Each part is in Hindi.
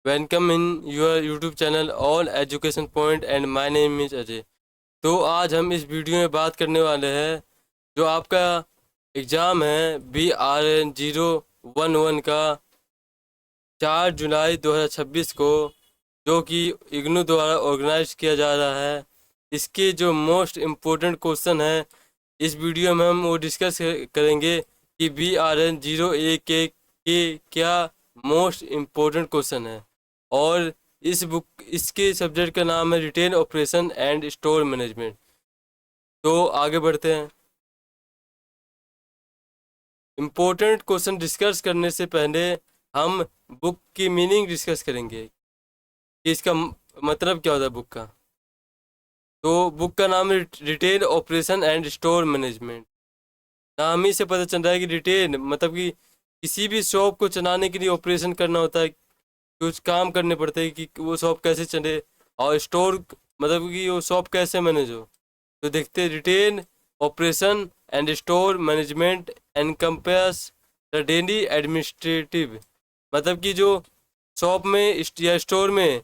Welcome in your YouTube channel all education point and my name is Ajay. तो आज हम इस वीडियो में बात करने वाले हैं जो आपका एग्ज़ाम है BRN 011 का 4 जुलाई 2026 को, जो कि इग्नू द्वारा ऑर्गेनाइज किया जा रहा है। इसके जो मोस्ट इम्पोर्टेंट क्वेश्चन है इस वीडियो में हम वो डिस्कस करेंगे कि BRN 0 के क्या मोस्ट इम्पोर्टेंट क्वेश्चन है। और इसके सब्जेक्ट का नाम है retail operation and store management. तो आगे बढ़ते हैं। इम्पोर्टेंट क्वेश्चन डिस्कस करने से पहले हम बुक की मीनिंग डिस्कस करेंगे कि इसका मतलब क्या होता है बुक का। तो बुक का नाम है retail operation and store management. नाम ही से पता चल रहा है कि रिटेल मतलब कि किसी भी शॉप को चलाने के लिए ऑपरेशन करना होता है, कुछ काम करने पड़ते हैं कि वो शॉप कैसे चले, और स्टोर मतलब कि वो शॉप कैसे मैनेज हो। तो देखते हैं retail operation and store management encompass the daily administrative, मतलब कि जो शॉप में या स्टोर में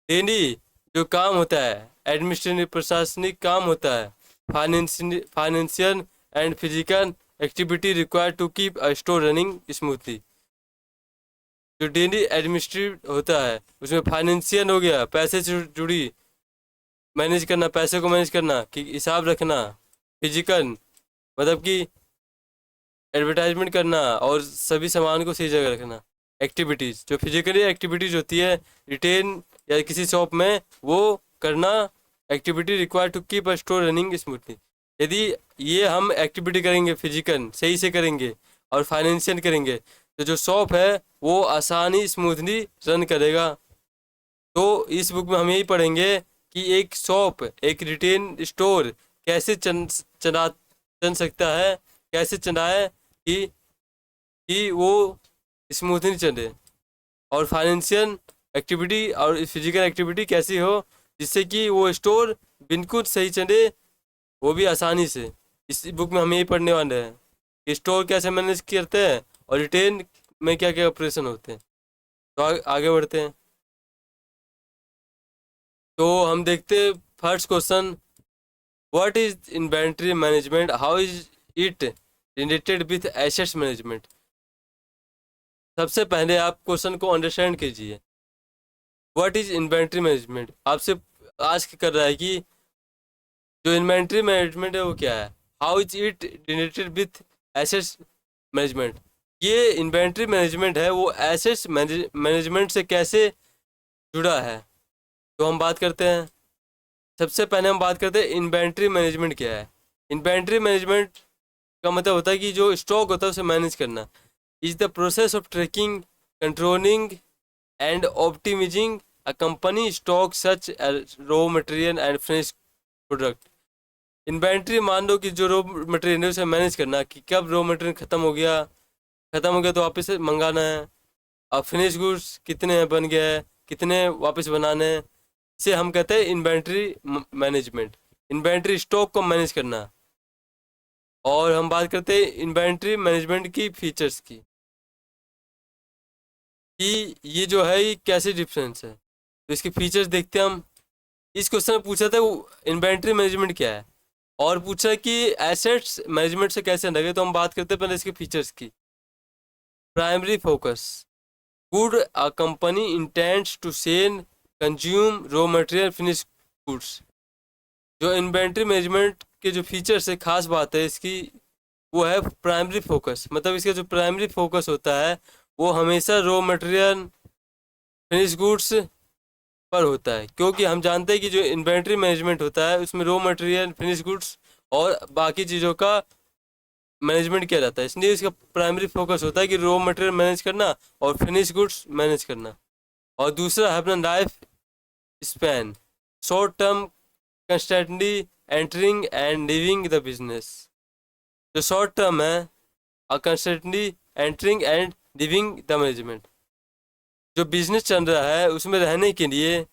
डेली जो काम होता है, एडमिनिस्ट्रेटिव प्रशासनिक काम होता है, financial and physical activity required to keep a store running smoothly. जो डेली एडमिनिस्ट्रेटिव होता है उसमें फाइनेंशियल हो गया, पैसे से जुड़ी मैनेज करना, पैसे को मैनेज करना कि हिसाब रखना। फिजिकल मतलब कि एडवर्टाइजमेंट करना और सभी सामान को सही जगह रखना। एक्टिविटीज़ जो फिजिकली एक्टिविटीज़ होती है रिटेल या किसी शॉप में, वो करना activity required to keep a store running smoothly. यदि ये हम एक्टिविटी करेंगे, फिजिकल सही से करेंगे और फाइनेंशियल करेंगे, तो जो शॉप है वो आसानी स्मूथली रन करेगा। तो इस बुक में हम यही पढ़ेंगे कि एक शॉप, एक रिटेल स्टोर कैसे चल सकता है, कैसे चलाए कि वो स्मूथली चले, और फाइनेंशियल एक्टिविटी और फिजिकल एक्टिविटी कैसी हो जिससे कि वो स्टोर बिल्कुल सही चले, वो भी आसानी से। इस बुक में हम यही पढ़ने वाले हैं कि स्टोर कैसे मैनेज करते हैं और रिटेल में क्या क्या ऑपरेशन होते हैं। तो आगे बढ़ते हैं। तो हम देखते हैं first question, what is inventory management, how is it related with assets management. सबसे पहले आप क्वेश्चन को अंडरस्टैंड कीजिए। व्हाट इज इन्वेंट्री मैनेजमेंट आपसे आस्क कर रहा है कि जो इन्वेंट्री मैनेजमेंट है वो क्या है। How is it related with assets management, ये इन्वेंट्री मैनेजमेंट है वो एसेट्स मैनेजमेंट से कैसे जुड़ा है। तो हम बात करते हैं। सबसे पहले हम बात करते हैं इन्वेंट्री मैनेजमेंट क्या है। इन्वेंट्री मैनेजमेंट का मतलब होता है कि जो स्टॉक होता है उसे मैनेज करना। Is the process of tracking, controlling and optimising a company stock such raw material and finish product. Inventory मान लो कि जो रॉ मटेरियल है उसे मैनेज करना कि कब रॉ मटेरियल ख़त्म हो गया तो वापस से मंगाना है, और फिनिश गुड्स कितने हैं बन गया है, कितने वापस बनाने हैं। इसे हम कहते हैं इन्वेंट्री मैनेजमेंट, इन्वेंट्री स्टॉक को मैनेज करना। और हम बात करते हैं इन्वेंट्री मैनेजमेंट की फीचर्स की कि ये जो है ये कैसे डिफरेंस है। तो इसके फीचर्स देखते हैं हम। इस क्वेश्चन में पूछा था इन्वेंट्री मैनेजमेंट क्या है, और पूछा कि एसेट्स मैनेजमेंट से कैसे लगे। तो हम बात करते हैं पहले इसके फीचर्स की। Primary focus, good a company intends to sell consume raw material finish goods. जो इन्वेंट्री मैनेजमेंट के जो फीचर्स है, खास बात है इसकी, वो है प्राइमरी फोकस। मतलब इसका जो प्राइमरी फोकस होता है वो हमेशा रॉ मटेरियल फिनिश गुड्स पर होता है, क्योंकि हम जानते हैं कि जो इन्वेंट्री मैनेजमेंट होता है उसमें रॉ मटेरियल फिनिश गुड्स और बाकी चीज़ों का मैनेजमेंट किया जाता है। इसलिए इसका प्राइमरी फोकस होता है कि रॉ मटेरियल मैनेज करना और फिनिश गुड्स मैनेज करना। और दूसरा है अपना life span, short term constantly entering and living the business. जो शॉर्ट टर्म है और constantly entering and living the management, जो बिजनेस चल रहा है उसमें रहने के लिए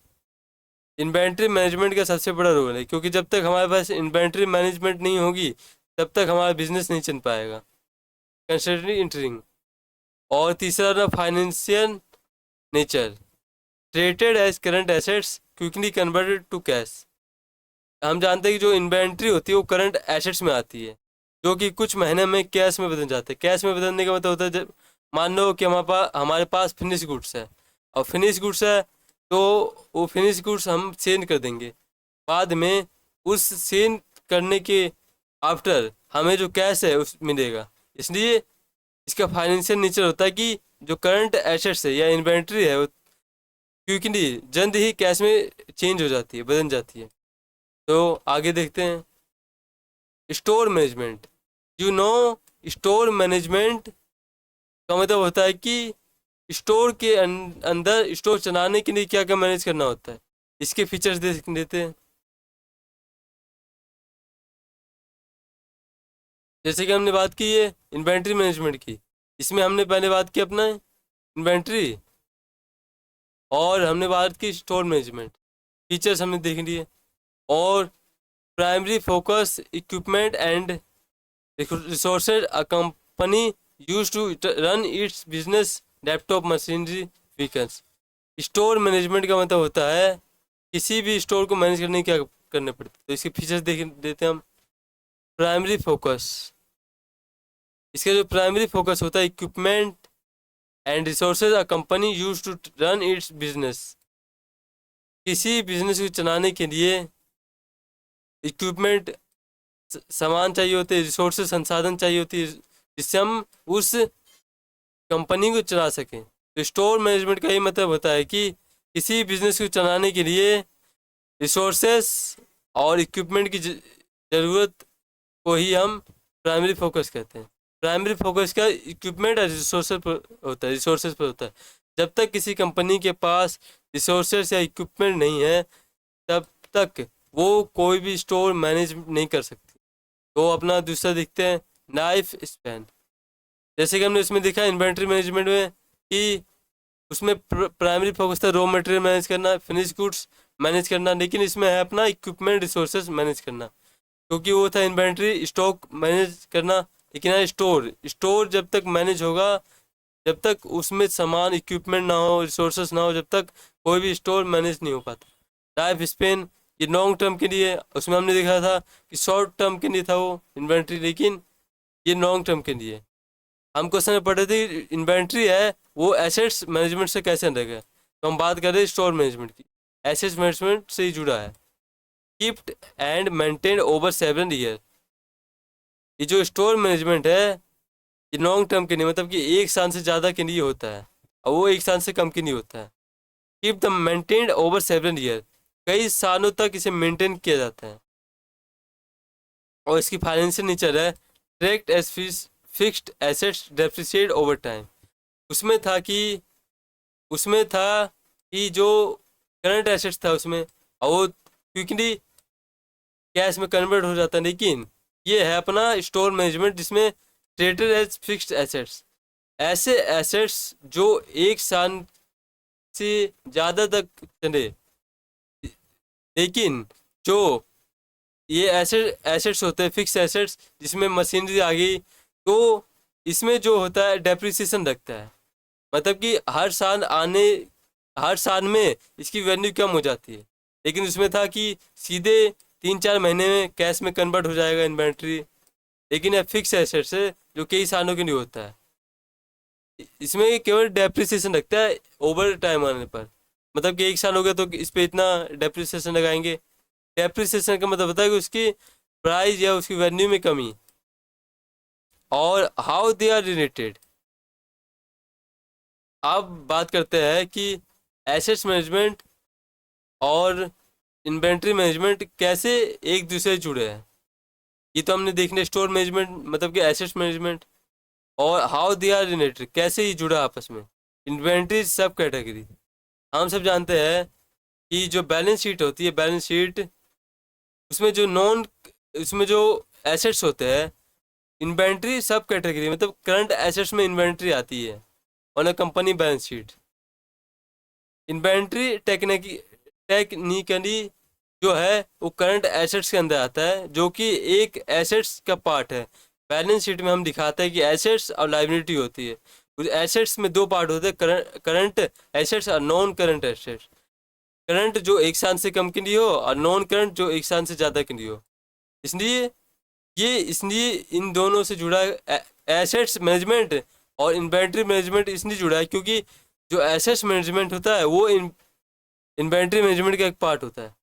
इन्वेंट्री मैनेजमेंट का सबसे बड़ा रोल है, क्योंकि जब तक हमारे पास इन्वेंट्री मैनेजमेंट नहीं होगी तब तक हमारा बिजनेस नहीं चल पाएगा। Constantly entering. और तीसरा ना financial nature, treated as current assets quickly converted to cash. हम जानते हैं कि जो इन्वेंट्री होती है वो करंट एसेट्स में आती है, जो कि कुछ महीने में कैश में बदल जाते हैं। कैश में बदलने का मतलब होता है जब मान लो कि हमारे पास फिनिश गुड्स है, और फिनिश गुड्स है तो वो फिनिश गुड्स हम सेल कर देंगे। बाद में उस सेल करने के आफ्टर हमें जो कैश है उस मिलेगा। इसलिए इसका फाइनेंशियल नेचर होता है कि जो करंट एसेट्स है या इन्वेंट्री है वो क्विकली जल्द ही कैश में चेंज हो जाती है, बदल जाती है। तो आगे देखते हैं store management. You know, store management का मतलब होता है कि स्टोर के अंदर स्टोर चलाने के लिए क्या क्या मैनेज करना होता है। इसके फीचर्स देख देते हैं। जैसे कि हमने बात की है इन्वेंट्री मैनेजमेंट की, इसमें हमने पहले बात की अपना इन्वेंट्री, और हमने बात की स्टोर मैनेजमेंट, फीचर्स हमने देख लिए। और primary focus equipment and resources a company use to run its business, laptop, machinery, vehicles. Store management का मतलब होता है किसी भी स्टोर को मैनेज करने की क्या करने पड़ते हैं। तो इसके फीचर्स देख देते हैं हम। प्राइमरी फोकस, इसका जो प्राइमरी फोकस होता है equipment and resources a company use to run its business. किसी बिजनेस को चलाने के लिए इक्विपमेंट सामान चाहिए होते हैं, रिसोर्सेज संसाधन चाहिए होती है, जिससे हम उस कंपनी को चला सकें। तो स्टोर मैनेजमेंट का ये मतलब होता है कि किसी बिजनेस को चलाने के लिए रिसोर्सेस और इक्विपमेंट की ज़रूरत को ही हम प्राइमरी फोकस कहते हैं। प्राइमरी फोकस का इक्विपमेंट और रिसोर्सेज पर होता है, रिसोर्सेज पर होता है। जब तक किसी कंपनी के पास रिसोर्सेज या इक्विपमेंट नहीं है तब तक वो कोई भी स्टोर मैनेज नहीं कर सकती। तो अपना दूसरा देखते हैं लाइफ स्पैन। जैसे कि हमने उसमें देखा इन्वेंट्री मैनेजमेंट में कि उसमें प्राइमरी फोकस था रॉ मटेरियल मैनेज करना, फिनिश गुड्स मैनेज करना, लेकिन इसमें है अपना इक्विपमेंट रिसोर्सेज मैनेज करना, क्योंकि वो था इन्वेंट्री स्टॉक मैनेज करना। लेकिन है स्टोर जब तक मैनेज होगा, जब तक उसमें सामान इक्विपमेंट ना हो, रिसोर्सेज ना हो, जब तक कोई भी स्टोर मैनेज नहीं हो पाता। लाइफ स्पेन ये लॉन्ग टर्म के लिए, उसमें हमने देखा था कि शॉर्ट टर्म के लिए था वो इन्वेंट्री, लेकिन ये लॉन्ग टर्म के लिए। हम क्वेश्चन में पढ़े थे इन्वेंट्री है वो एसेट्स मैनेजमेंट से कैसे अलग है, तो हम बात कर रहे हैं स्टोर मैनेजमेंट की। एसेट्स मैनेजमेंट से ही जुड़ा है। Keeped and maintain over 7 year. ये जो स्टोर मैनेजमेंट है ये लॉन्ग टर्म के लिए, मतलब कि 1 साल से ज़्यादा के लिए होता है, और वो 1 साल से कम के लिए होता है। Keep the maintained over 7 year, कई सालों तक इसे मेंटेन किया जाता है। और इसकी फाइनेंशियल नेचर है direct as fixed assets depreciate over time. उसमें था कि जो करंट एसेट्स था उसमें, और वो क्विकली कैश में कन्वर्ट हो जाता है। लेकिन ये है अपना स्टोर मैनेजमेंट जिसमें ट्रेटेड एज फिक्स्ड एसेट्स, ऐसे एसेट्स जो 1 साल से ज़्यादा तक चले। लेकिन जो ये एसेट्स होते हैं फिक्स एसेट्स जिसमें मशीनरी आ गई, तो इसमें जो होता है डेप्रिसिएशन लगता है, मतलब कि हर साल में इसकी वैल्यू कम हो जाती है। लेकिन उसमें था कि सीधे 3-4 महीने में कैश में कन्वर्ट हो जाएगा इन्वेंट्री। लेकिन यह फिक्स एसेट्स है जो कई सालों के लिए होता है, इसमें केवल डेप्रिसिएशन लगता है ओवर टाइम आने पर। मतलब कि 1 साल हो गया तो इस पर इतना डेप्रिसिएशन लगाएंगे। डेप्रिसिएशन का मतलब होता है कि उसकी प्राइस या उसकी वैल्यू में कमी। और हाउ दे आर रिलेटेड, अब बात करते हैं कि एसेट्स मैनेजमेंट और इन्वेंट्री मैनेजमेंट कैसे एक दूसरे से जुड़े हैं। ये तो हमने देखने स्टोर मैनेजमेंट मतलब कि एसेट्स मैनेजमेंट, और हाउ दे आर रिलेटेड कैसे ही जुड़ा आपस में। इन्वेंट्री सब कैटेगरी, हम सब जानते हैं कि जो बैलेंस शीट होती है, बैलेंस शीट उसमें जो एसेट्स होते हैं, इन्वेंट्री सब कैटेगरी मतलब करंट एसेट्स में इन्वेंट्री आती है on a company balance sheet. Inventory technically जो है वो करंट एसेट्स के अंदर आता है, जो कि एक एसेट्स का पार्ट है। बैलेंस शीट में हम दिखाते हैं कि एसेट्स और लाइबिलिटी होती है, एसेट्स में दो पार्ट होते हैं, करंट एसेट्स और नॉन करंट एसेट्स। करंट जो एक साल से कम की नहीं हो और नॉन करंट जो एक साल से ज़्यादा की नहीं हो। इसलिए इन दोनों से जुड़ा है एसेट्स मैनेजमेंट और इन्वेंट्री मैनेजमेंट, इसलिए जुड़ा है क्योंकि जो एसेट्स मैनेजमेंट होता है वो इन्वेंट्री मैनेजमेंट का एक पार्ट होता है।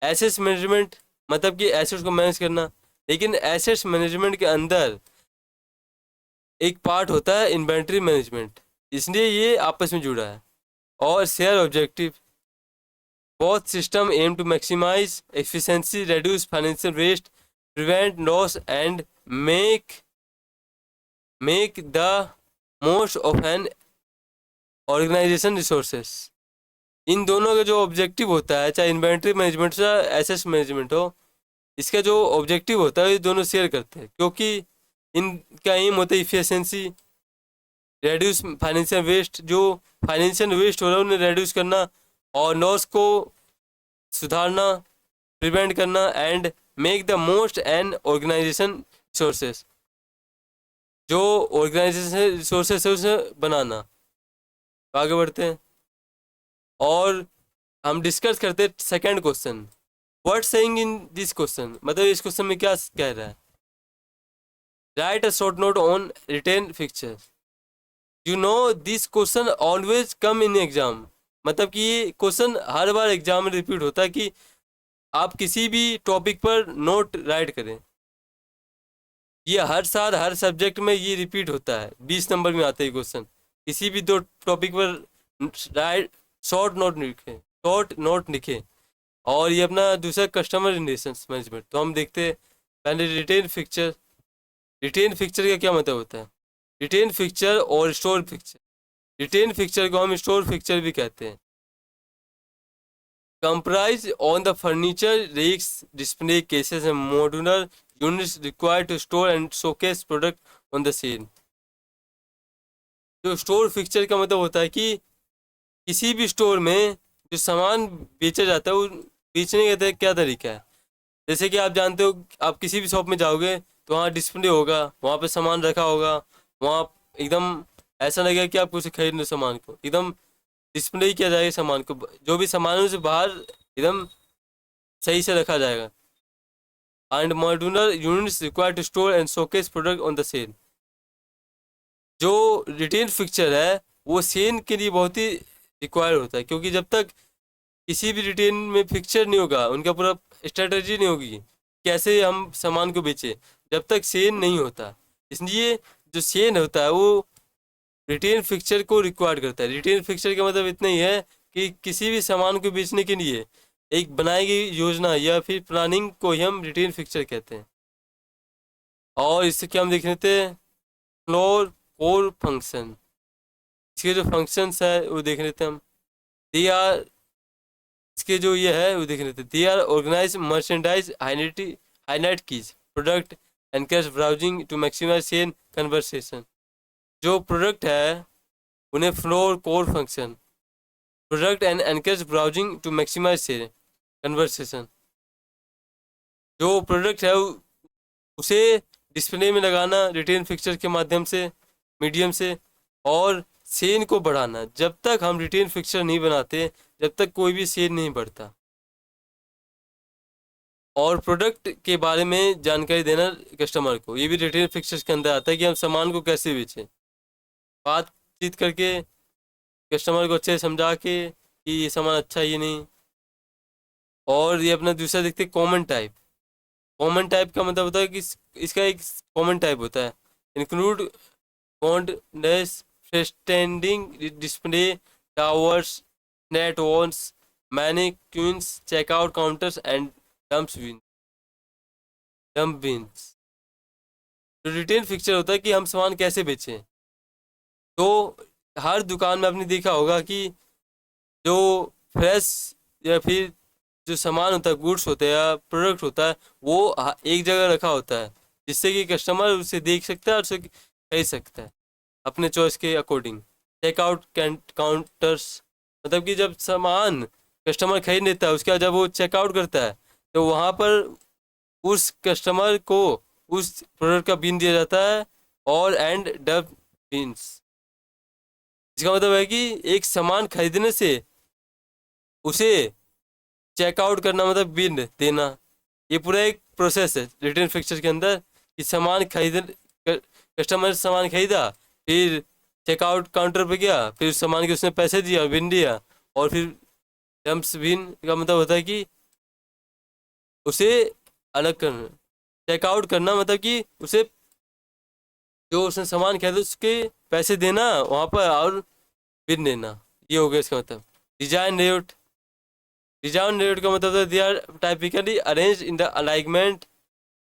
एसेट्स मैनेजमेंट मतलब कि एसेट्स को मैनेज करना, लेकिन एसेट्स मैनेजमेंट के अंदर एक पार्ट होता है इन्वेंट्री मैनेजमेंट, इसलिए ये आपस में जुड़ा है। और share objective, both system aim to maximize efficiency, reduce financial waste, prevent loss and make the most of an organization resources। इन दोनों का जो ऑब्जेक्टिव होता है, चाहे इन्वेंट्री मैनेजमेंट या एसेट्स मैनेजमेंट हो, इसका जो ऑब्जेक्टिव होता है ये दोनों शेयर करते हैं, क्योंकि इनका एम होता है इफिशिएंसी, रेड्यूस फाइनेंशियल वेस्ट, जो फाइनेंशियल वेस्ट हो रहा है उन्हें रेड्यूस करना और लॉस को सुधारना, प्रिवेंट करना and make the most and organisation resources, जो ऑर्गेनाइजेशन रिसोर्सेस है उसे बनाना। आगे बढ़ते हैं और हम डिस्कस करते हैं second question. What saying in this question, मतलब इस क्वेश्चन में क्या कह रहा है। Write a short note on retail fixture. You know this question always come in exam, मतलब कि ये क्वेश्चन हर बार एग्जाम में रिपीट होता है कि आप किसी भी टॉपिक पर नोट राइट करें। ये हर साल हर सब्जेक्ट में ये रिपीट होता है, 20 नंबर में आता है क्वेश्चन। किसी भी दो टॉपिक पर राइट शॉर्ट नोट लिखें। और ये अपना दूसरा कस्टमर रिलेशंस मैनेजमेंट। तो हम देखते हैं पहले रिटेन फिक्चर। रिटेन फिक्चर का क्या मतलब होता है। रिटेन फिक्चर और स्टोर फिक्चर। रिटेन फिक्चर को हम स्टोर फिक्चर भी कहते हैं। comprise on the furniture racks, display cases and modular units required to store and showcase product on the scene। जो स्टोर फिक्चर का मतलब होता है कि किसी भी स्टोर में जो सामान बेचा जाता है वो बेचने का क्या तरीका है। जैसे कि आप जानते हो, आप किसी भी शॉप में जाओगे तो वहाँ डिस्प्ले होगा, वहाँ पे सामान रखा होगा, वहाँ एकदम ऐसा लगेगा कि आप कुछ खरीद लो, सामान को एकदम डिस्प्ले ही किया जाएगा, सामान को जो भी सामान है उसे बाहर एकदम सही से रखा जाएगा। And modular units required to store and showcase product on the sale. जो रिटेल फिक्चर है वो सेल के लिए बहुत ही रिक्वायर होता है, क्योंकि जब तक किसी भी रिटेल में फिक्चर नहीं होगा, उनका पूरा स्ट्रेटजी नहीं होगी कैसे हम सामान को बेचें, जब तक सेल नहीं होता। इसलिए जो सेल होता है वो रिटेल फिक्चर को रिक्वायर्ड करता है। रिटेल फिक्चर का मतलब इतना ही है कि किसी भी सामान को बेचने के लिए एक बनाई गई योजना या फिर प्लानिंग को ही हम रिटेल फिक्चर कहते हैं। और इससे क्या हम देख लेते हैं फ्लोर कोर फंक्शन। इसके जो फंक्शंस है वो देख लेते हैं हम। दे आर, इसके जो ये है वो देख लेते हैं। They are organise merchandise highlight keys product encourage browsing to maximise sale conversation. जो प्रोडक्ट है उन्हें floor core function product and encourage browsing to maximise sale conversation. जो प्रोडक्ट है उसे डिस्प्ले में लगाना रिटेल फिक्चर के माध्यम से, मीडियम से, और सेल को बढ़ाना। जब तक हम रिटेल फिक्चर नहीं बनाते जब तक कोई भी सेल नहीं बढ़ता। और प्रोडक्ट के बारे में जानकारी देना कस्टमर को, ये भी रिटेल फिक्चर्स के अंदर आता है कि हम सामान को कैसे बेचें, बातचीत करके कस्टमर को अच्छे से समझा के कि ये सामान अच्छा है ये नहीं। और ये अपना दूसरा देखते हैं कॉमन टाइप। कॉमन टाइप का मतलब होता है कि इसका एक कॉमन टाइप होता है include front desk standing display towers net wands mannequins checkout counters and dump bins. तो रिटेल फिक्चर होता है कि हम सामान कैसे बेचें। तो हर दुकान में आपने देखा होगा कि जो फ्रेश या फिर जो सामान होता है, गुड्स होते हैं या प्रोडक्ट होता है, वो एक जगह रखा होता है जिससे कि कस्टमर उसे देख सकता है और उसे खरीद सकता है अपने चॉइस के अकॉर्डिंग। चेकआउट काउंटर्स मतलब कि जब सामान कस्टमर खरीद लेता है उसके बाद जब वो चेकआउट करता है तो वहाँ पर उस कस्टमर को उस प्रोडक्ट का बिन दिया जाता है और एंड डब बिन्स। इसका मतलब है कि एक सामान खरीदने से उसे चेकआउट करना, मतलब बिल देना, ये पूरा एक प्रोसेस है रिटेल फिक्चर के अंदर। कि सामान खरीद, कस्टमर सामान खरीदा, फिर चेकआउट काउंटर पे गया, फिर उस सामान के उसने पैसे दिया और बिन दिया, और फिर डम्प्स बिन का मतलब होता है कि उसे अलग करना। चेकआउट करना मतलब कि उसे, जो उसने सामान खरीदा उसके पैसे देना वहाँ पर और बिन देना, ये हो गया इसका मतलब। डिजाइन लेआउट, डिजाइन लेआउट का मतलब they are typically arrange in the alignment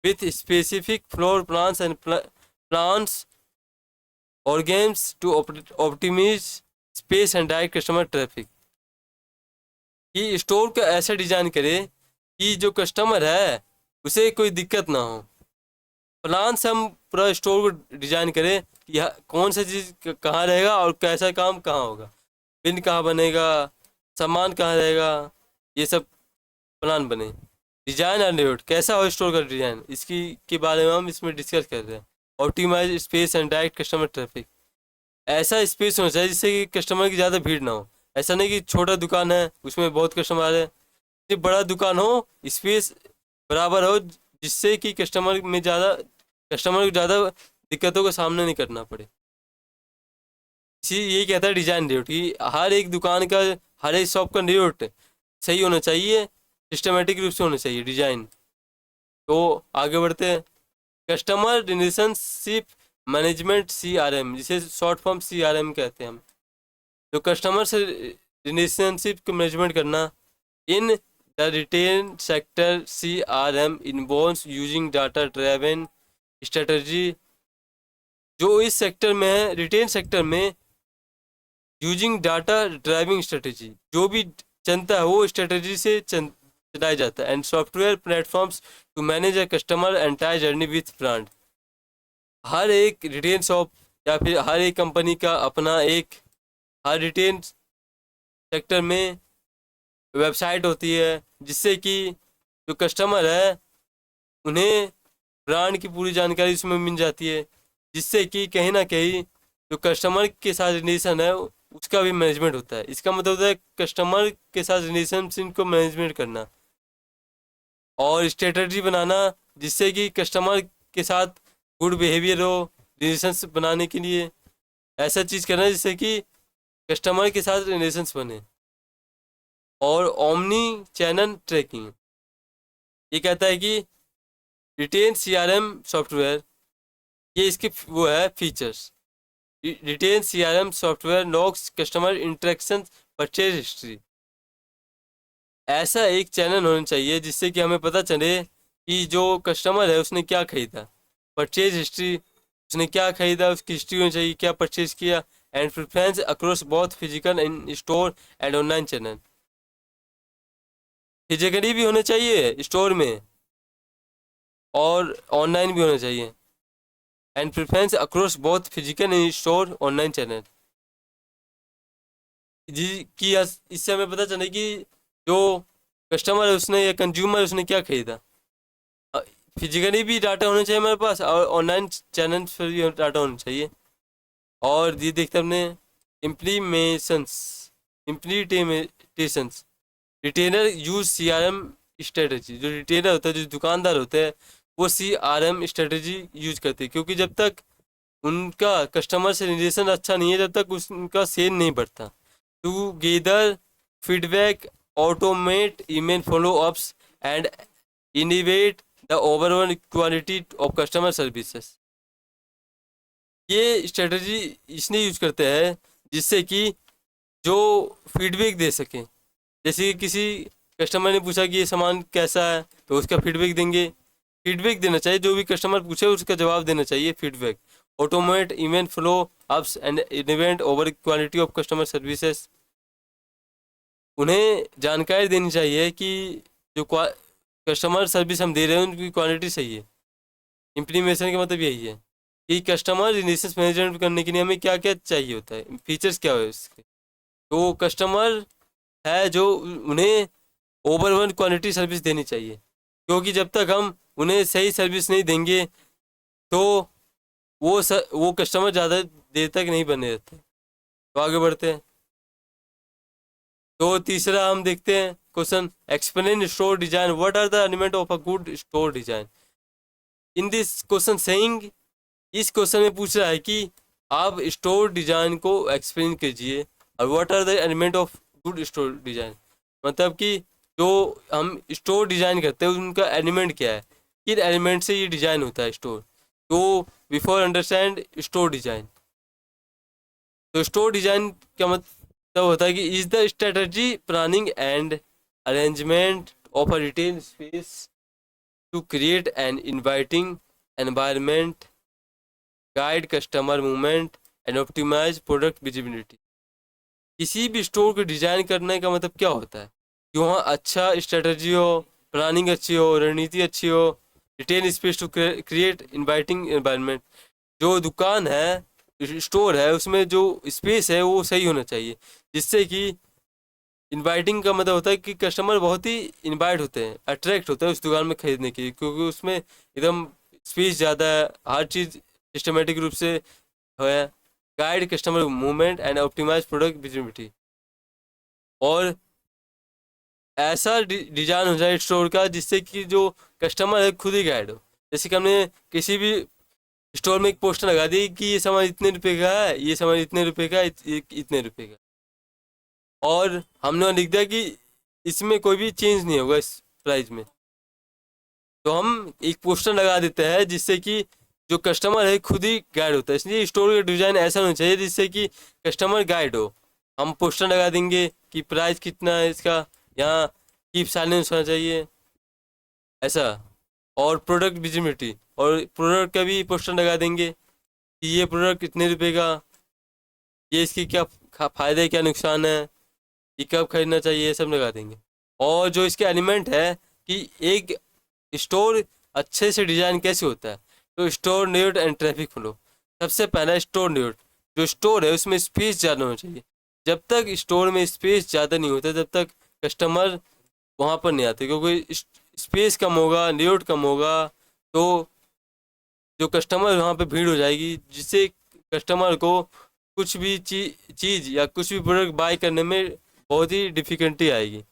with specific floor plans and plans और games to optimize space and direct customer traffic. कि स्टोर को ऐसा डिजाइन करे कि जो कस्टमर है उसे कोई दिक्कत ना हो। प्लान से हम पूरा स्टोर को डिजाइन करें कि कौन सा चीज़ कहाँ रहेगा और कैसा काम कहाँ होगा, बिन कहाँ बनेगा, सामान कहाँ रहेगा, ये सब प्लान बने। डिजाइन एंड लेआउट, कैसा हो स्टोर का डिजाइन, इसकी के बारे में हम इसमें डिस्कस कर रहे हैं। Optimise space and direct customer traffic, ऐसा स्पेस होना चाहिए जिससे कि कस्टमर की ज़्यादा भीड़ ना हो। ऐसा नहीं कि छोटा दुकान है उसमें बहुत कस्टमर आ रहे हैं, कि बड़ा दुकान हो, स्पेस बराबर हो, जिससे कि कस्टमर को ज़्यादा दिक्कतों का सामना नहीं करना पड़े। इसी यही कहता है डिजाइन लेआउट, कि हर एक दुकान का, हर एक शॉप का लेआउट सही होना चाहिए, सिस्टमेटिक रूप से होना चाहिए डिजाइन। तो आगे बढ़ते हैं। कस्टमर रिलेशनशिप मैनेजमेंट CRM, जिसे शॉर्ट फॉर्म CRM कहते हैं हम। तो कस्टमर से रिलेशनशिप को मैनेजमेंट करना इन the retail sector, CRM involves using data driven strategy. जो इस सेक्टर में है, रिटेल सेक्टर में, यूजिंग डाटा ड्राइविंग स्ट्रेटजी, जो भी चलता है वो स्ट्रेटजी से चलाया जाता है। And software platforms to manage a customer entire journey with brand. हर एक रिटेल शॉप या फिर हर एक कंपनी का अपना एक, हर रिटेल सेक्टर में वेबसाइट होती है, जिससे कि जो कस्टमर है उन्हें ब्रांड की पूरी जानकारी उसमें मिल जाती है, जिससे कि कहीं ना कहीं जो कस्टमर के साथ रिलेशन है उसका भी मैनेजमेंट होता है। इसका मतलब होता है कस्टमर के साथ रिलेशनशिप को मैनेजमेंट करना और स्ट्रेटजी बनाना, जिससे कि कस्टमर के साथ गुड बिहेवियर हो। रिलेशनशिप बनाने के लिए ऐसा चीज़ करना जिससे कि कस्टमर के साथ रिलेशंस बने। और ओमनी चैनल ट्रैकिंग, ये कहता है कि रिटेल CRM सॉफ्टवेयर, ये इसके वो है features. Retail CRM software logs customer interaction purchase history. ऐसा एक चैनल होना चाहिए जिससे कि हमें पता चले कि जो कस्टमर है उसने क्या खरीदा, परचेज हिस्ट्री, उसने क्या खरीदा, उसकी हिस्ट्री होनी चाहिए, क्या परचेज किया। And preference across both physical in store and online channel, physically भी होने चाहिए स्टोर में और ऑनलाइन भी होना चाहिए। And preference across both physical in store online channel, जी कि इससे हमें पता चले कि जो कस्टमर है उसने या कंज्यूमर उसने क्या खरीदा। फिजिकली भी डाटा होना चाहिए हमारे पास और ऑनलाइन चैनल पर भी डाटा होना चाहिए। और ये देखते हमने implementations, implementations. Retailer use CRM strategy, जो रिटेलर होता है, जो दुकानदार होते हैं, वो CRM स्ट्रेटजी यूज करते हैं, क्योंकि जब तक उनका कस्टमर से रिलेशन अच्छा नहीं है तब तक उनका सेल नहीं बढ़ता। To gather feedback, automate email follow ups and innovate the overall quality of customer services. ये स्ट्रेटजी इसने यूज करते हैं जिससे कि जो फीडबैक दे सकें। जैसे कि किसी कस्टमर ने पूछा कि ये सामान कैसा है, तो उसका फीडबैक देंगे। फीडबैक देना चाहिए, जो भी कस्टमर पूछे उसका जवाब देना चाहिए, feedback. Automate event flow ups and event over quality of customer services. उन्हें जानकारी देनी चाहिए कि जो कस्टमर सर्विस हम दे रहे हैं उनकी क्वालिटी सही है। इम्प्लीमेशन का मतलब यही है कि कस्टमर रिलेशंस मैनेजमेंट करने के लिए हमें क्या क्या चाहिए होता है, फीचर्स क्या है इसके। तो कस्टमर है जो उन्हें ओवरऑल क्वालिटी सर्विस देनी चाहिए, क्योंकि जब तक हम उन्हें सही सर्विस नहीं देंगे तो वो कस्टमर ज़्यादा देर तक नहीं बने रहते। तो आगे बढ़ते हैं। तो तीसरा हम देखते हैं question, explain store design, what are the element of a good store design. In this question saying, इस क्वेश्चन में पूछ रहा है कि आप स्टोर डिजाइन को एक्सप्लेन कीजिए, और what are the element of good store design, मतलब कि जो हम स्टोर डिजाइन करते हैं उनका एलिमेंट क्या है, किन एलिमेंट से ये डिजाइन होता है स्टोर। तो बिफोर अंडरस्टैंड स्टोर डिजाइन, तो स्टोर डिजाइन का मतलब होता है कि is the strategy planning and arrangement of a retail space to create an inviting environment, guide customer movement and optimise product visibility. किसी भी स्टोर को डिजाइन करने का मतलब क्या होता है कि वहाँ अच्छा स्ट्रेटजी हो, प्लानिंग अच्छी हो, रणनीति अच्छी हो, retail space to create inviting environment. जो दुकान है, स्टोर है, उसमें जो स्पेस है वो सही होना चाहिए, जिससे कि इनवाइटिंग का मतलब होता है कि कस्टमर बहुत ही इनवाइट होते हैं, अट्रैक्ट होते हैं उस दुकान में खरीदने के लिए, क्योंकि उसमें एकदम स्पेस ज़्यादा है, हर चीज़ सिस्टमेटिक रूप से है, guide customer movement and optimise product visibility. और ऐसा डिजाइन हो जाए स्टोर का जिससे कि जो कस्टमर है खुद ही गाइड हो। जैसे कि हमने किसी भी स्टोर में एक पोस्टर लगा दी कि ये सामान इतने रुपए का है, ये सामान इतने रुपए का है, इतने रुपए का, और हमने लिख दिया कि इसमें कोई भी चेंज नहीं होगा इस प्राइस में। तो हम एक पोस्टर लगा देते हैं जिससे कि जो कस्टमर है खुद ही गाइड होता है। इसलिए स्टोर का डिज़ाइन ऐसा होना चाहिए जिससे कि कस्टमर गाइड हो। हम पोस्टर लगा देंगे कि प्राइस कितना है इसका, यहाँ कीप साइलेंस होना चाहिए, ऐसा। और प्रोडक्ट विजिबिलिटी, और प्रोडक्ट का भी पोस्टर लगा देंगे कि ये प्रोडक्ट इतने रुपए का, ये इसके क्या फ़ायदे क्या नुकसान है, ये कब खरीदना चाहिए, ये सब लगा देंगे। और जो इसके एलिमेंट है कि एक स्टोर अच्छे से डिज़ाइन कैसे होता है, तो store layout and traffic flow. सबसे पहला स्टोर लेआउट, जो स्टोर है उसमें स्पेस ज़्यादा होना चाहिए। जब तक स्टोर में स्पेस ज़्यादा नहीं होता तब तक कस्टमर वहाँ पर नहीं आते, क्योंकि स्पेस कम होगा, लेआउट कम होगा, तो जो कस्टमर वहाँ पे भीड़ हो जाएगी, जिससे कस्टमर को कुछ भी चीज़ या कुछ भी प्रोडक्ट बाय करने में बहुत ही डिफ़िकल्टी आएगी।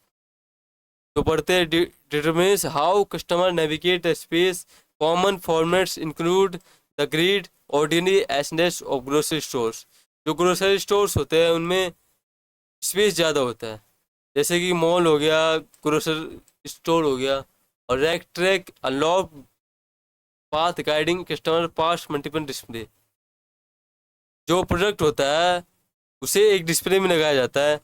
तो पढ़ते हैं, determines how customer navigate the space, common formats include the grid, ordinary aisles of grocery stores. जो ग्रोसरी स्टोर्स होते हैं उनमें स्पेस ज़्यादा होता है, जैसे कि मॉल हो गया, ग्रोसरी स्टोर हो गया। और racetrack unlock path guiding customer pass multiple display. जो प्रोडक्ट होता है उसे एक डिस्प्ले में लगाया जाता है,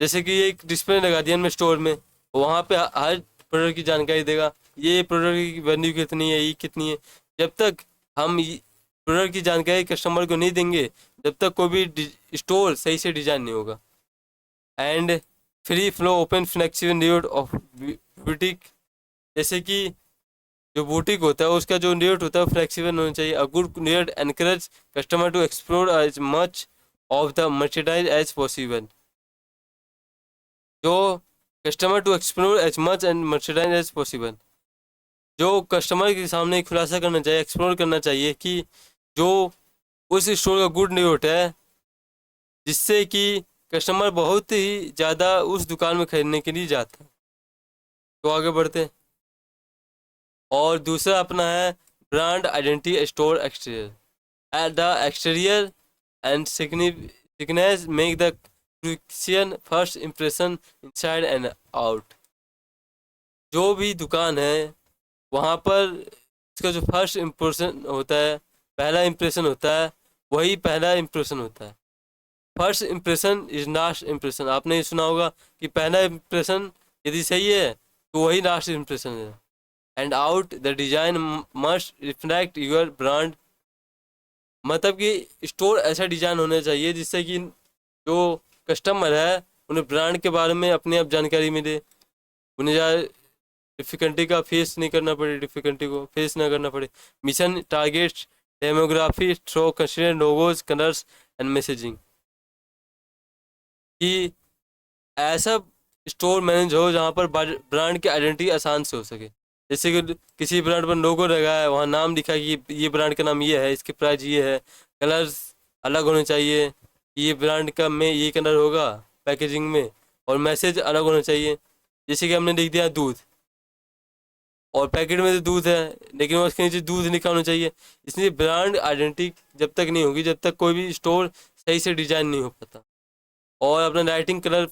जैसे कि एक डिस्प्ले लगा दिया हमने स्टोर में, वहाँ पे हर प्रोडक्ट की जानकारी देगा, ये प्रोडक्ट की वैल्यू कितनी है, ये कितनी है। जब तक हम प्रोडक्ट की जानकारी कस्टमर को नहीं देंगे जब तक कोई भी स्टोर सही से डिजाइन नहीं होगा। And free flow open flexible layout of boutique, जैसे कि जो बुटीक होता है उसका जो लेआउट होता है फ्लेक्सिबल होना चाहिए। A good layout encourage customer to explore as much of the merchandise as possible. जो customer to explore as much and merchandise as possible, जो कस्टमर के सामने खुलासा करना चाहिए, एक्सप्लोर करना चाहिए कि जो उस स्टोर का गुड लेआउट है, जिससे कि कस्टमर बहुत ही ज़्यादा उस दुकान में खरीदने के लिए जाता है। तो आगे बढ़ते हैं। और दूसरा अपना है brand identity store exterior. At the exterior and signage make the Christian first impression inside and out. जो भी दुकान है वहाँ पर इसका जो फर्स्ट इम्प्रेशन होता है, पहला इम्प्रेशन होता है, वही पहला इम्प्रेशन होता है। First impression is last impression. आपने ये सुना होगा कि पहला इम्प्रेशन यदि सही है तो वही लास्ट इम्प्रेशन है। And out the design must reflect your brand, मतलब कि स्टोर ऐसा डिजाइन होना चाहिए जिससे कि जो कस्टमर है उन्हें ब्रांड के बारे में अपने आप जानकारी मिले, उन्हें ज़्यादा डिफ़िकल्टी का फेस नहीं करना पड़े, डिफ़िकल्टी को फेस ना करना पड़े। Mission targets demography through consider logos colours and messaging, कि ऐसा स्टोर मैनेज हो जहाँ पर ब्रांड की आइडेंटिटी आसान से हो सके। जैसे कि किसी ब्रांड पर लोगो लगा है, वहाँ नाम लिखा है कि ये ब्रांड का नाम ये है, इसके प्राइस ये है, कलर्स अलग होने चाहिए, ये ब्रांड का में ये कलर होगा पैकेजिंग में, और मैसेज अलग होना चाहिए। जैसे कि हमने लिख दिया दूध, और पैकेट में तो दूध है लेकिन उसके नीचे दूध लिखा होना चाहिए। इसलिए ब्रांड आइडेंटिटी जब तक नहीं होगी, जब तक कोई भी स्टोर सही से डिजाइन नहीं हो पाता। और अपना लाइटिंग कलर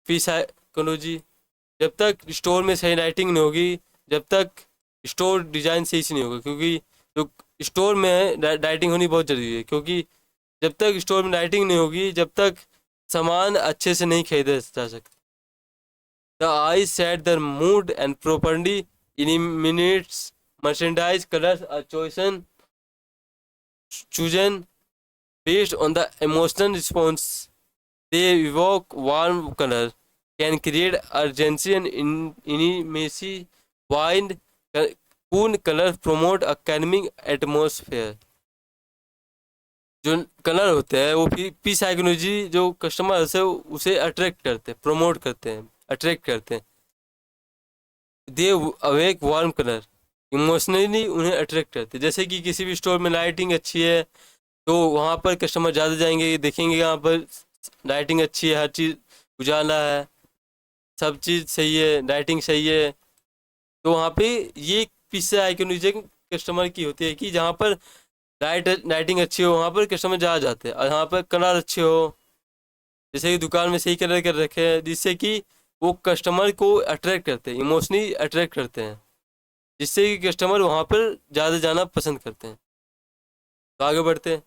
फी साइकोलॉजी, जब तक स्टोर में सही लाइटिंग नहीं होगी, जब तक स्टोर डिजाइन सही से नहीं होगा, क्योंकि जो स्टोर में है लाइटिंग होनी बहुत जरूरी है, क्योंकि जब तक स्टोर में लाइटिंग नहीं होगी, जब तक सामान अच्छे से नहीं खरीदा जा सकता। The I set the mood and properly eliminates merchandise colors are chosen based on the emotional response they evoke. Warm color can create urgency and intimacy, while cool color promote a calming atmosphere. जो कलर होते हैं वो पी साइकोलॉजी जो कस्टमर है उसे अट्रैक्ट करते हैं, प्रमोट करते हैं, अट्रैक्ट करते हैं। दे अवेक वार्म कलर इमोशनली उन्हें अट्रैक्ट करते हैं। जैसे कि किसी भी स्टोर में लाइटिंग अच्छी है तो वहाँ पर कस्टमर ज़्यादा जाएंगे, देखेंगे यहाँ पर लाइटिंग अच्छी है, हर चीज़ उजाला है, सब चीज़ सही है, लाइटिंग सही है, तो वहाँ पे ये पीस आइकॉनिक कस्टमर की होती है कि जहाँ पर लाइटिंग अच्छी हो वहाँ पर कस्टमर ज़्यादा जाते हैं, और यहाँ पर कलर अच्छे हो, जैसे कि दुकान में सही कलर कर रखे हैं, जिससे कि वो कस्टमर को अट्रैक्ट करते हैं, इमोशनली अट्रैक्ट करते हैं, जिससे कि कस्टमर वहाँ पर ज़्यादा जाना पसंद करते हैं। तो आगे बढ़ते हैं।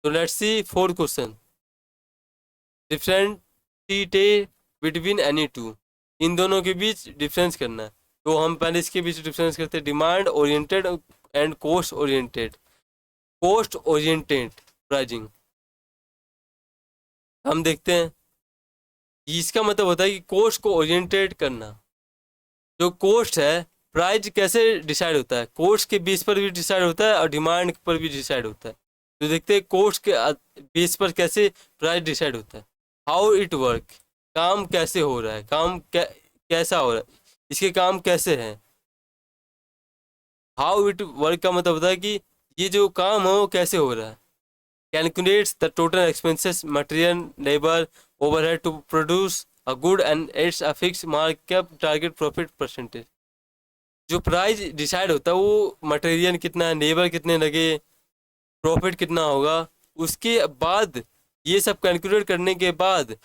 तो let's see 4 question. Differentiate between any two, इन दोनों के बीच डिफरेंस करना है। तो हम पहले इसके बीच डिफरेंस करते हैं, demand oriented and cost oriented. Cost oriented pricing हम देखते हैं, इसका मतलब होता है कि कॉस्ट को ओरिएंटेड करना। जो कॉस्ट है, प्राइस कैसे डिसाइड होता है, कॉस्ट के बेस पर भी डिसाइड होता है और डिमांड पर भी डिसाइड होता है। तो देखते हैं कॉस्ट के बेस पर कैसे प्राइस डिसाइड होता है। हाउ इट वर्क, काम कैसे हो रहा है, कैसा हो रहा है, इसके काम कैसे हैं। हाउ इट वर्क का मतलब होता है कि ये जो काम हो कैसे हो रहा है। Calculates the total expenses material labour overhead to produce a good and it's a fix markup target profit percentage. जो प्राइस डिसाइड होता है वो मटेरियल कितना है, लेबर कितने लगे, प्रॉफिट कितना होगा, उसके बाद ये सब कैलकुलेट करने के बाद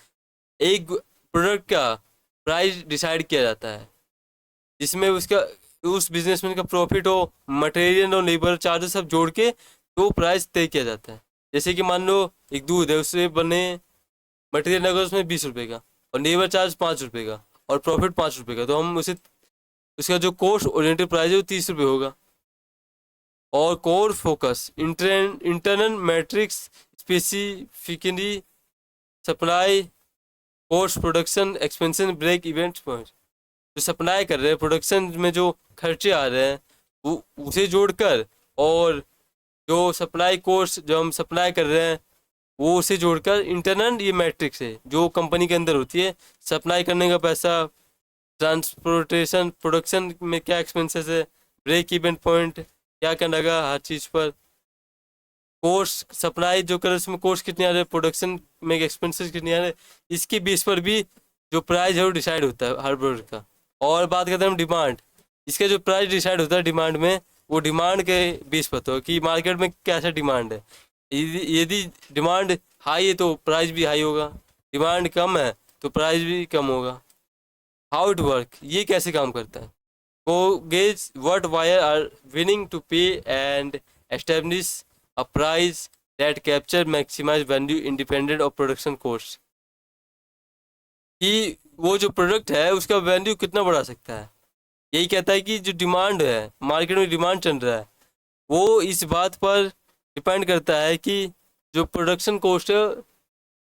एक प्रोडक्ट का प्राइस डिसाइड किया जाता है, जिसमें उसका उस बिजनेसमैन का प्रॉफिट हो, मटेरियल और लेबर चार्जेस सब जोड़ के तो प्राइस तय किया जाता है। जैसे कि मान लो एक दूध है, उससे बने मटेरियल लगा उसमें 20 रुपये का, और लेबर चार्ज 5 रुपये का, और प्रॉफिट 5 रुपये का, तो हम उसे उसका जो कॉस्ट ओरिएंटेड प्राइस है वो 30 रुपये होगा। और core focus internal metrics specifically supply cost production expansion break even point. जो सप्लाई कर रहे हैं, प्रोडक्शन में जो खर्चे आ रहे हैं वो उसे जोड़कर, और जो सप्लाई कॉस्ट जो हम सप्लाई कर रहे हैं वो उसे जोड़कर, इंटरनल ये मैट्रिक्स है जो कंपनी के अंदर होती है, सप्लाई करने का पैसा, ट्रांसपोर्टेशन, प्रोडक्शन में क्या एक्सपेंसेस है, ब्रेक इवेंट पॉइंट क्या क्या लगा हर चीज़ पर, कोस्ट सप्लाई जो कर उसमें कोस्ट कितने आ रहे हैं, प्रोडक्शन में एक्सपेंसेस कितने आ रहे हैं, इसके बेस पर भी जो प्राइस है वो डिसाइड होता है हर प्रोडक्ट का। और बात करते हैं हम डिमांड, इसका जो प्राइस डिसाइड होता है डिमांड में, वो डिमांड के बेस पर तो कि मार्केट में कैसा डिमांड है। यदि डिमांड हाई है तो प्राइस भी हाई होगा, डिमांड कम है तो प्राइस भी कम होगा। हाउ इट वर्क, ये कैसे काम करता है। को गेज व्हाट वायर are willing to pay and establish a price that capture maximize value independent of production cost. कि वो जो प्रोडक्ट है उसका वैल्यू कितना बढ़ा सकता है। यही कहता है कि जो डिमांड है, मार्केट में डिमांड चल रहा है, वो इस बात पर डिपेंड करता है कि जो प्रोडक्शन कॉस्ट है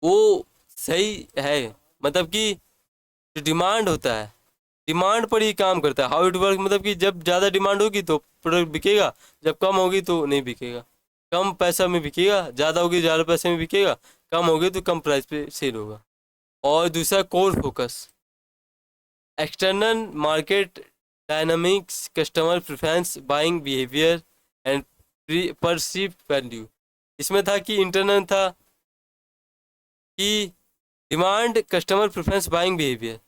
वो सही है, मतलब कि जो डिमांड होता है डिमांड पर ही काम करता है। हाउ इट वर्क मतलब कि जब ज़्यादा डिमांड होगी तो प्रोडक्ट बिकेगा, जब कम होगी तो नहीं बिकेगा। कम पैसा में बिकेगा, ज़्यादा होगी ज़्यादा पैसे में बिकेगा, कम होगी तो कम प्राइस पे सेल होगा। और दूसरा core focus, external market dynamics, customer preference, buying behaviour and perceive value. इसमें था कि इंटरनल था कि demand customer preference buying behaviour,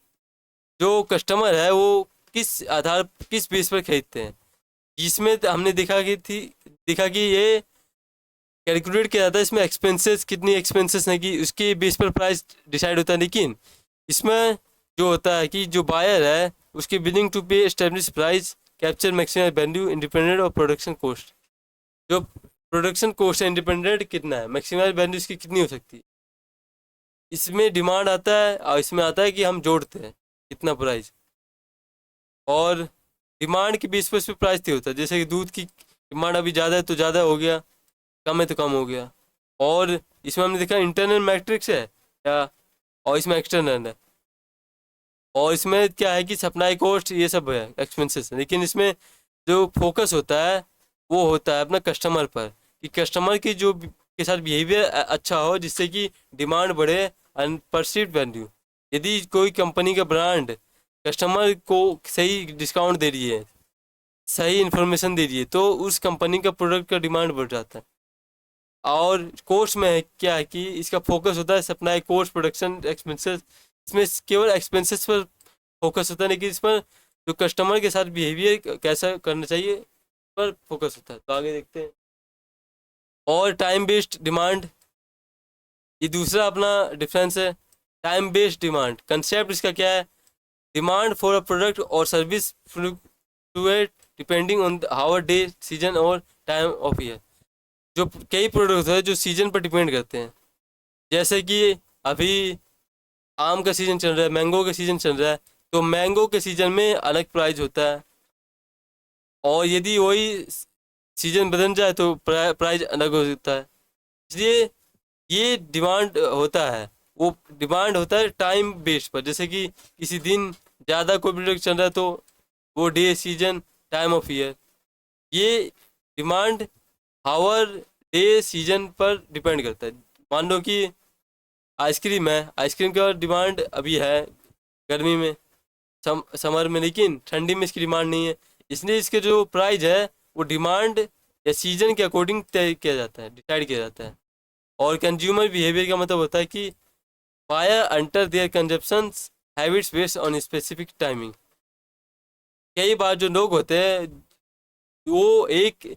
जो कस्टमर है वो किस बेस पर खरीदते हैं। इसमें हमने देखा कि ये कैलकुलेट किया जाता है, इसमें एक्सपेंसेस कितनी एक्सपेंसेस है कि उसके बेस पर प्राइस डिसाइड होता है। लेकिन इसमें जो होता है कि जो बायर है उसके विलिंग टू पे establish price capture maximum value independent of production cost. जो प्रोडक्शन कॉस्ट है इंडिपेंडेंट कितना है, मैक्सिमम वैल्यू इसकी कितनी हो सकती है, इसमें डिमांड आता है और इसमें आता है कि हम जोड़ते हैं कितना प्राइस। और डिमांड के बेस पर इस पर प्राइस तय होता है। जैसे कि दूध की डिमांड अभी ज़्यादा है तो ज़्यादा हो गया, कम है तो कम हो गया। और इसमें हमने देखा इंटरनल मैट्रिक्स है या, और इसमें एक्सटर्नल है। और इसमें क्या है कि सप्लाई कॉस्ट ये सब है एक्सपेंसेस है। लेकिन इसमें जो फोकस होता है वो होता है अपना कस्टमर पर, कि कस्टमर की जो के साथ बिहेवियर अच्छा हो जिससे कि डिमांड बढ़े एंड परसीव्ड वैल्यू। यदि कोई कंपनी का ब्रांड कस्टमर को सही डिस्काउंट दे रही है, सही इन्फॉर्मेशन दे रही है, तो उस कंपनी का प्रोडक्ट का डिमांड बढ़ जाता है। और कोर्स में है क्या है कि इसका फोकस होता है सप्लाई कोर्स प्रोडक्शन एक्सपेंसेस। इसमें केवल एक्सपेंसेस पर फोकस होता है, लेकिन इस पर जो कस्टमर के साथ बिहेवियर कैसा करना चाहिए पर फोकस होता है। तो आगे देखते हैं। और टाइम बेस्ड डिमांड, ये दूसरा अपना डिफरेंस है। टाइम बेस्ड डिमांड कंसेप्ट इसका क्या है, डिमांड फॉर अ प्रोडक्ट और service fluctuate depending on hour day season और टाइम ऑफ ईयर। जो कई प्रोडक्ट है जो सीजन पर डिपेंड करते हैं। जैसे कि अभी आम का सीज़न चल रहा है, मैंगो का सीज़न चल रहा है, तो मैंगो के सीज़न में अलग प्राइस होता है। और यदि वही सीज़न बदल जाए तो प्राइस अलग हो सकता है। इसलिए ये डिमांड होता है, वो डिमांड होता है टाइम बेस पर। जैसे कि किसी दिन ज़्यादा कोई प्रोडक्ट चल रहा है तो वो day season time of year, ये डिमांड आवर डे सीजन पर डिपेंड करता है। मान लो कि आइसक्रीम है, आइसक्रीम का डिमांड अभी है गर्मी में, समर में, लेकिन ठंडी में इसकी डिमांड नहीं है। इसलिए इसके जो प्राइस है वो डिमांड या सीजन के अकॉर्डिंग तय किया जाता है, डिसाइड किया जाता है। और कंज्यूमर बिहेवियर का मतलब होता है कि buyer alter their consumption habits based on specific timing. कई बार जो लोग होते हैं वो एक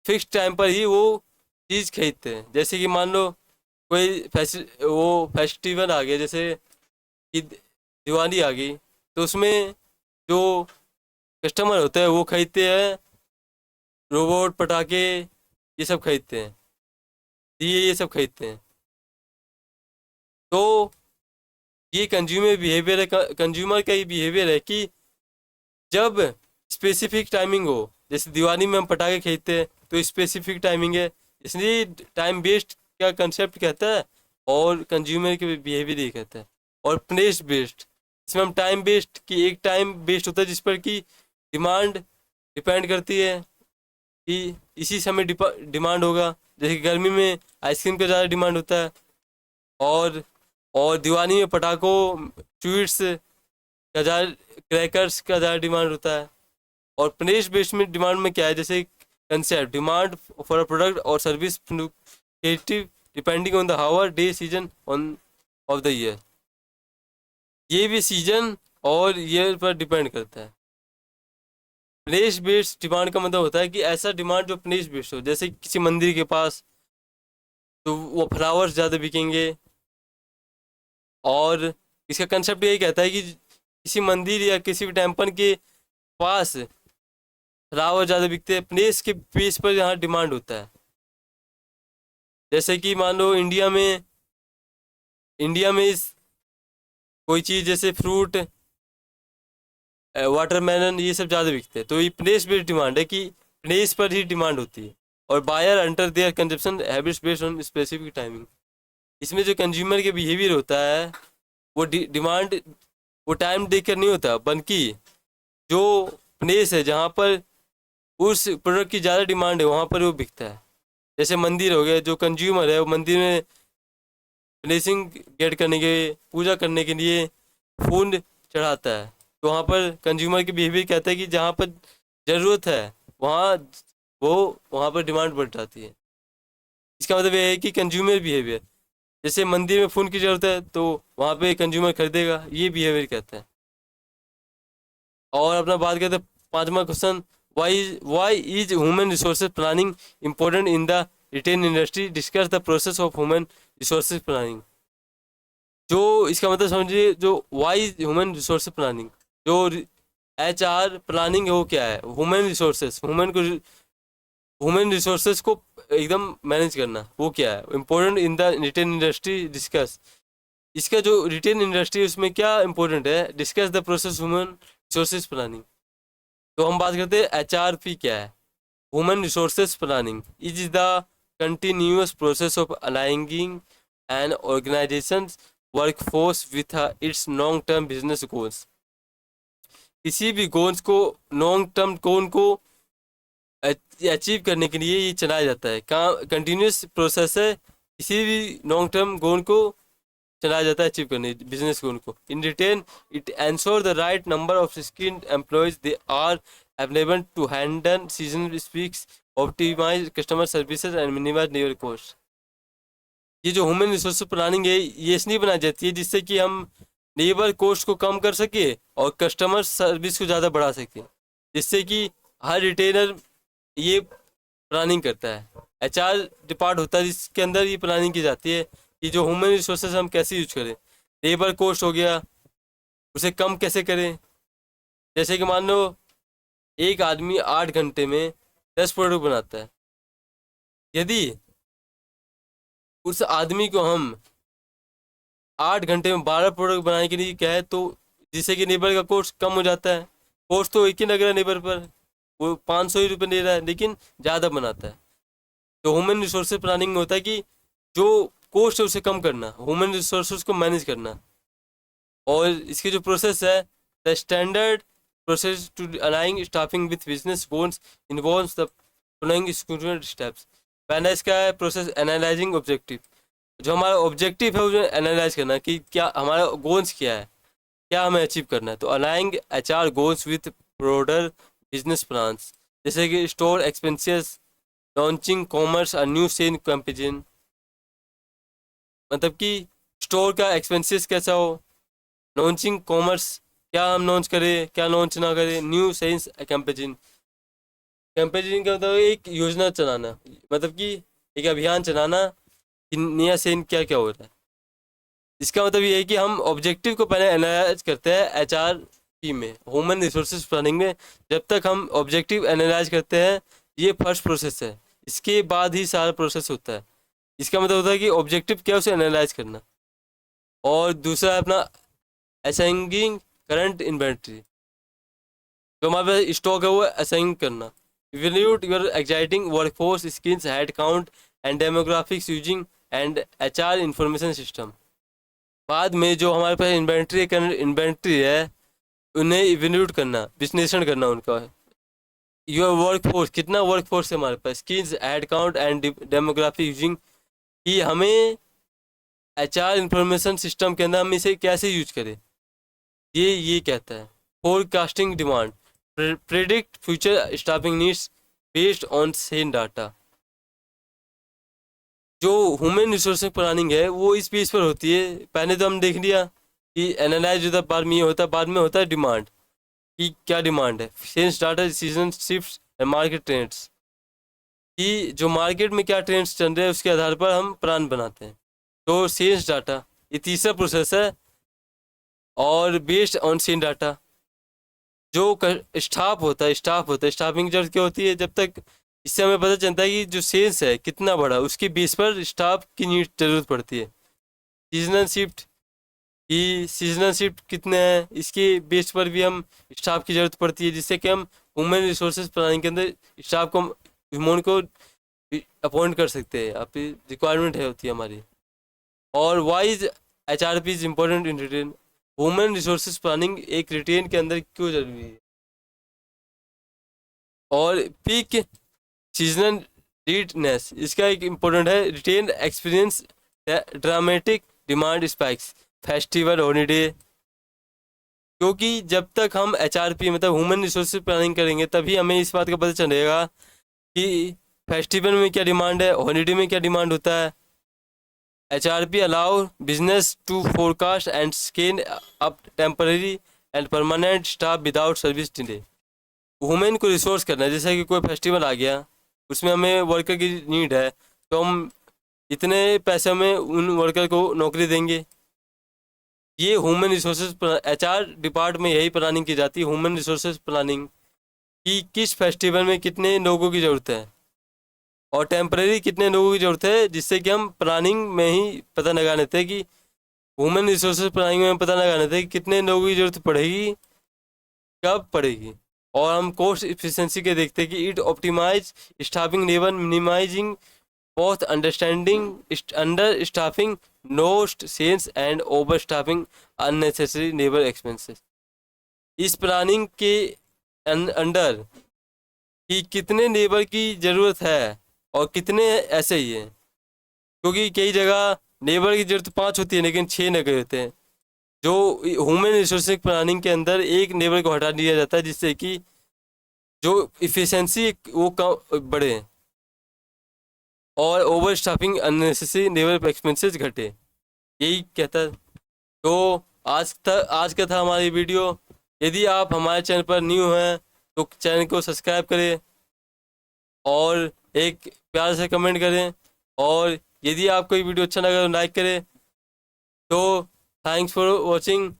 फिक्स टाइम पर ही वो चीज़ खरीदते हैं। जैसे कि मान लो कोई फेस्टिवल आ गया, जैसे कि दिवाली आ गई, तो उसमें जो कस्टमर होते हैं वो खरीदते हैं रोबोट, पटाखे, ये सब खरीदते हैं, दिए ये सब खरीदते हैं। तो ये कंज्यूमर बिहेवियर है, कंज्यूमर का ही बिहेवियर है कि जब स्पेसिफिक टाइमिंग हो, जैसे दिवाली में हम पटाखे खरीदते हैं तो स्पेसिफिक टाइमिंग है, इसलिए टाइम बेस्ड का कंसेप्ट कहता है और कंज्यूमर के बिहेवियर ही कहता है। और प्लेस बेस्ड, इसमें हम टाइम बेस्ड की एक टाइम बेस्ड होता है जिस पर कि डिमांड डिपेंड करती है कि इसी समय डिमांड होगा। जैसे कि गर्मी में आइसक्रीम का ज़्यादा डिमांड होता है, और दिवाली में पटाखों, स्वीट्स का ज़्यादा, क्रैकर्स का ज़्यादा डिमांड होता है। और प्लेस बेस्ड में डिमांड में क्या है, जैसे concept demand for a product और service creative depending on the hour day season on of the year. ये भी सीजन और ईयर पर डिपेंड करता है। प्लेस बेस्ड डिमांड का मतलब होता है कि ऐसा डिमांड जो प्लेस बेस्ड हो, जैसे किसी मंदिर के पास तो वो फ्लावर्स ज़्यादा बिकेंगे। और इसका कंसेप्ट यही कहता है कि किसी मंदिर या किसी भी टेम्पल के पास फ्लावर ज़्यादा बिकते हैं, प्लेस के बेस पर यहाँ डिमांड होता है। जैसे कि मान लो इंडिया में इस कोई चीज़ जैसे फ्रूट, वाटरमेलन, ये सब ज़्यादा बिकते हैं, तो ये प्लेस बेस्ड डिमांड है कि प्लेस पर ही डिमांड होती है। और buyer under their consumption habits based on specific timing, इसमें जो कंज्यूमर के बिहेवियर होता है वो डिमांड वो टाइम देकर नहीं होता, बल्कि जो प्लेस है जहाँ पर उस प्रोडक्ट की ज़्यादा डिमांड है वहाँ पर वो बिकता है। जैसे मंदिर हो गया, जो कंज्यूमर है वो मंदिर में ब्लेसिंग गेट करने के, पूजा करने के लिए फूल चढ़ाता है, तो वहाँ पर कंज्यूमर की बिहेवियर कहता है कि जहाँ पर ज़रूरत है वहाँ वो वहाँ पर डिमांड बढ़ जाती है। इसका मतलब ये है कि कंज्यूमर बिहेवियर जैसे मंदिर में फ़ोन की ज़रूरत है तो वहाँ पे कंज्यूमर खरीदेगा, ये बिहेवियर कहते हैं। और अपना बात करते हैं पांचवा question, why is human resources planning important in the retail industry, discuss the process of human resources planning. जो इसका मतलब समझिए, जो वाई ह्यूमन रिसोर्सेज प्लानिंग, जो HR प्लानिंग है वो क्या है? ह्यूमन रिसोर्सेज, ह्यूमन रिसोर्सेज को एकदम मैनेज करना, वो क्या है? Important in the retail industry, discuss. इसका जो रिटेल इंडस्ट्री है उसमें क्या इंपॉर्टेंट है? Discuss the process human resources planning. तो हम बात करते हैं HRP क्या है। Human resources planning is the continuous process of aligning an organisation workforce with its long term business goals. किसी भी गोल्स को, लॉन्ग टर्म गोल को अचीव करने के लिए ये चलाया जाता है। कंटिन्यूस प्रोसेस है, किसी भी लॉन्ग टर्म गोल को चलाया जाता है अचीव करने, बिजनेस गोल को। In retail it ensure the right number of skilled employees they are available to handle season speaks, optimise customer services and minimise labour cost. ये जो ह्यूमन रिसोर्स प्लानिंग है ये इसलिए बनाई जाती है जिससे कि हम लेबर कॉस्ट को कम कर सके और कस्टमर सर्विस को ज़्यादा बढ़ा सके, जिससे कि हर रिटेलर ये प्लानिंग करता है। HR डिपार्ट होता है जिसके अंदर ये प्लानिंग की जाती है कि जो ह्यूमन रिसोर्सेज हम कैसे यूज करें। लेबर कॉस्ट हो गया, उसे कम कैसे करें। जैसे कि मान लो एक आदमी 8 घंटे में 10 प्रोडक्ट बनाता है, यदि उस आदमी को हम 8 घंटे में 12 प्रोडक्ट बनाने के लिए क्या है, तो जिससे कि लेबर का कॉस्ट कम हो जाता है। कॉस्ट तो एक ही लग रहा है लेबर पर, वो 500 ही रुपये ले रहा है लेकिन ज़्यादा बनाता है। तो ह्यूमन रिसोर्सेज प्लानिंग में होता है कि जो कॉस्ट है उसे कम करना, ह्यूमन रिसोर्सेज को मैनेज करना। और इसकी जो प्रोसेस है, the standard process to aligning staffing with business goals involves the following steps. पहला इसका है प्रोसेस एनालाइजिंग ऑब्जेक्टिव। जो हमारा ऑब्जेक्टिव है उसे एनालाइज करना कि क्या हमारा गोल्स क्या है, क्या हमें अचीव करना है। तो अलाइंग HR goals with broader business plans, जैसे कि स्टोर एक्सपेंसेस, लॉन्चिंग कॉमर्स और न्यू सेल कैंपेन। मतलब कि स्टोर का एक्सपेंसेस कैसा हो, लॉन्चिंग कॉमर्स, क्या हम लॉन्च करें क्या लॉन्च ना करें, न्यू सेल्स कैंपेन। कैंपेन का मतलब एक योजना चलाना, मतलब कि एक अभियान चलाना कि नया सेल क्या क्या हो रहा है। इसका मतलब ये है कि हम ऑब्जेक्टिव को पहले एनालाइज करते हैं HRP में, ह्यूमन रिसोर्सेज प्लानिंग में। जब तक हम ऑब्जेक्टिव एनालाइज करते हैं, ये फर्स्ट प्रोसेस है, इसके बाद ही सारा प्रोसेस होता है। इसका मतलब होता है कि ऑब्जेक्टिव क्या है उसे एनालाइज करना। और दूसरा है अपना असाइनिंग करंट इन्वेंट्री, जो हमारे पास स्टॉक है वो असाइन करना। Evaluate your exciting workforce skills head count and demographics using and HR information system. बाद में जो हमारे पास इन्वेंट्री है उन्हें इवैल्यूएट करना, विश्लेषण करना उनका। योर वर्क फोर्स, कितना वर्क फोर्स है हमारे पास, skills head count and demography using, कि हमें HR इंफॉर्मेशन सिस्टम के अंदर हम इसे कैसे यूज करें। ये कहता है forecasting demand, predict future staffing needs based on same data. जो ह्यूमन रिसोर्स प्लानिंग है वो इस बेस पर होती है। पहले तो हम देख लिया कि एनालाइज होता है, बाद में ये होता है, बाद में होता है डिमांड, कि क्या डिमांड है, sales data, season shifts and market trends, कि जो मार्केट में क्या ट्रेंड्स चल रहे हैं उसके आधार पर हम प्लान बनाते हैं। तो सेल्स डाटा ये तीसरा प्रोसेस है। और बेस्ड ऑन सेल डाटा, जो स्टाफ होता है, स्टाफिंग जब क्या होती है, जब तक इससे हमें पता चलता है कि जो सेल्स है कितना बड़ा, उसके बेस पर स्टाफ की नीड जरूरत पड़ती है। सीजनल शिफ्ट, कि सीजनल शिफ्ट कितने हैं, इसके बेस पर भी हम स्टाफ की ज़रूरत पड़ती है, जिससे कि हम ह्यूमन रिसोर्सेज प्लानिंग के अंदर स्टाफ को, ह्यूमन को अपॉइंट कर सकते हैं। आप रिक्वायरमेंट है होती है हमारी। और why is HRP is important in retail, human resources planning एक रिटेन के अंदर क्यों जरूरी है। और पीक सीजनल रीडनेस, इसका एक इम्पोर्टेंट है, retail experience dramatic demand spikes festival holiday. क्योंकि जब तक हम HRP मतलब ह्यूमन रिसोर्सेज प्लानिंग करेंगे तभी हमें इस बात का पता चलेगा कि फेस्टिवल में क्या डिमांड है, हॉलीडे में क्या डिमांड होता है। HRP allow business to forecast and scale up temporary and permanent staff without service delay. Women को रिसोर्स करना है, जैसे कि कोई फेस्टिवल आ गया, उसमें हमें वर्कर की नीड है, तो हम इतने पैसे में उन वर्कर को नौकरी देंगे। ये ह्यूमन रिसोर्सेज HR डिपार्टमेंट में यही प्लानिंग की जाती है, ह्यूमन रिसोर्सेज प्लानिंग, कि किस फेस्टिवल में कितने लोगों की ज़रूरत है और टेम्परेरी कितने लोगों की ज़रूरत है, जिससे कि हम प्लानिंग में ही पता लगा लेते हैं कि ह्यूमन रिसोर्सेज प्लानिंग में पता लगा लेते हैं कि कितने लोगों की ज़रूरत पड़ेगी, कब पड़ेगी। और हम कॉस्ट इफिशिएंसी के देखते हैं कि it optimise staffing level, minimising both understanding under staffing, lost sales and over staffing unnecessary labor expenses. इस प्लानिंग के अंडर कि कितने लेबर की ज़रूरत है और कितने ऐसे ही है, क्योंकि कई जगह लेबर की ज़रूरत 5 होती है लेकिन 6 नगर होते हैं। जो ह्यूमन रिसोर्स प्लानिंग के अंदर एक लेबर को हटा दिया जाता है, जिससे कि जो इफिशिएंसी वो कम बढ़े और over staffing unnecessary labour expenses घटे, यही कहता है। तो आज का था हमारी वीडियो। यदि आप हमारे चैनल पर न्यू हैं तो चैनल को सब्सक्राइब करें और एक प्यार से कमेंट करें, और यदि आपको ये वीडियो अच्छा लगा तो लाइक करें। तो थैंक्स फॉर वॉचिंग।